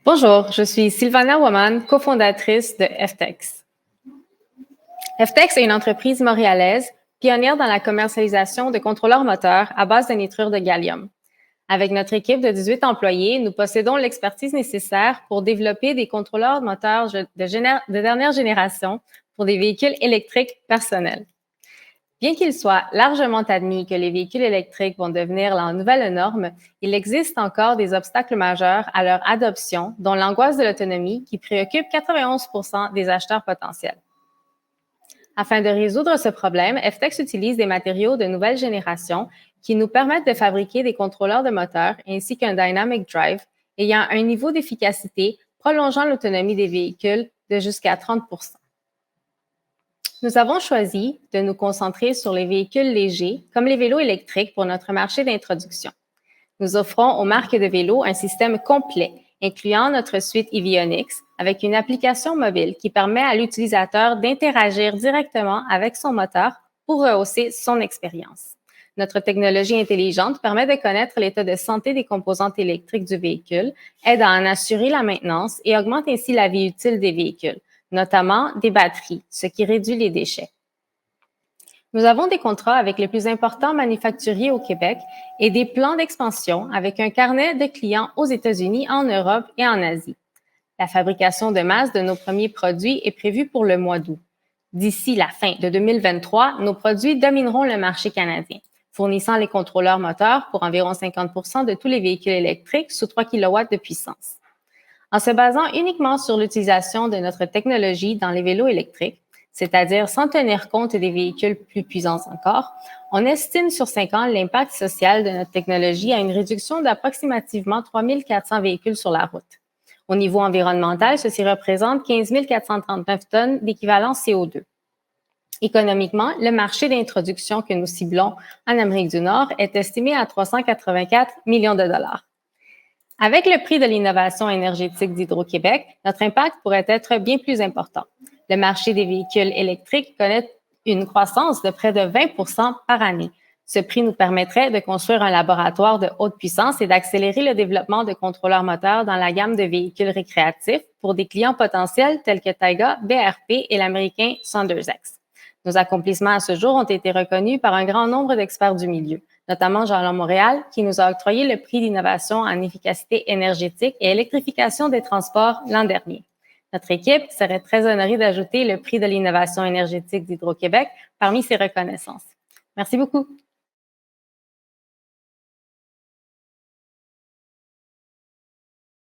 Bonjour, je suis Sylvana Waman, cofondatrice de FTEX. FTEX est une entreprise montréalaise pionnière dans la commercialisation de contrôleurs moteurs à base de nitrure de gallium. Avec notre équipe de 18 employés, nous possédons l'expertise nécessaire pour développer des contrôleurs moteurs de dernière génération pour des véhicules électriques personnels. Bien qu'il soit largement admis que les véhicules électriques vont devenir la nouvelle norme, il existe encore des obstacles majeurs à leur adoption, dont l'angoisse de l'autonomie qui préoccupe 91% des acheteurs potentiels. Afin de résoudre ce problème, FTEX utilise des matériaux de nouvelle génération qui nous permettent de fabriquer des contrôleurs de moteur ainsi qu'un Dynamic Drive ayant un niveau d'efficacité prolongeant l'autonomie des véhicules de jusqu'à 30%. Nous avons choisi de nous concentrer sur les véhicules légers, comme les vélos électriques, pour notre marché d'introduction. Nous offrons aux marques de vélos un système complet, incluant notre suite Evionics, avec une application mobile qui permet à l'utilisateur d'interagir directement avec son moteur pour rehausser son expérience. Notre technologie intelligente permet de connaître l'état de santé des composantes électriques du véhicule, aide à en assurer la maintenance et augmente ainsi la vie utile des véhicules, notamment des batteries, ce qui réduit les déchets. Nous avons des contrats avec les plus importants manufacturiers au Québec et des plans d'expansion avec un carnet de clients aux États-Unis, en Europe et en Asie. La fabrication de masse de nos premiers produits est prévue pour le mois d'août. D'ici la fin de 2023, nos produits domineront le marché canadien, fournissant les contrôleurs moteurs pour environ 50% de tous les véhicules électriques sous 3 kW de puissance. En se basant uniquement sur l'utilisation de notre technologie dans les vélos électriques, c'est-à-dire sans tenir compte des véhicules plus puissants encore, on estime sur 5 ans l'impact social de notre technologie à une réduction d'approximativement 3 400 véhicules sur la route. Au niveau environnemental, ceci représente 15 439 tonnes d'équivalent CO2. Économiquement, le marché d'introduction que nous ciblons en Amérique du Nord est estimé à 384 millions de dollars. Avec le prix de l'innovation énergétique d'Hydro-Québec, notre impact pourrait être bien plus important. Le marché des véhicules électriques connaît une croissance de près de 20% par année. Ce prix nous permettrait de construire un laboratoire de haute puissance et d'accélérer le développement de contrôleurs moteurs dans la gamme de véhicules récréatifs pour des clients potentiels tels que Taiga, BRP et l'américain Saunders-X. Nos accomplissements à ce jour ont été reconnus par un grand nombre d'experts du milieu, notamment Jalon Montréal, qui nous a octroyé le prix d'innovation en efficacité énergétique et électrification des transports l'an dernier. Notre équipe serait très honorée d'ajouter le prix de l'innovation énergétique d'Hydro-Québec parmi ces reconnaissances. Merci beaucoup.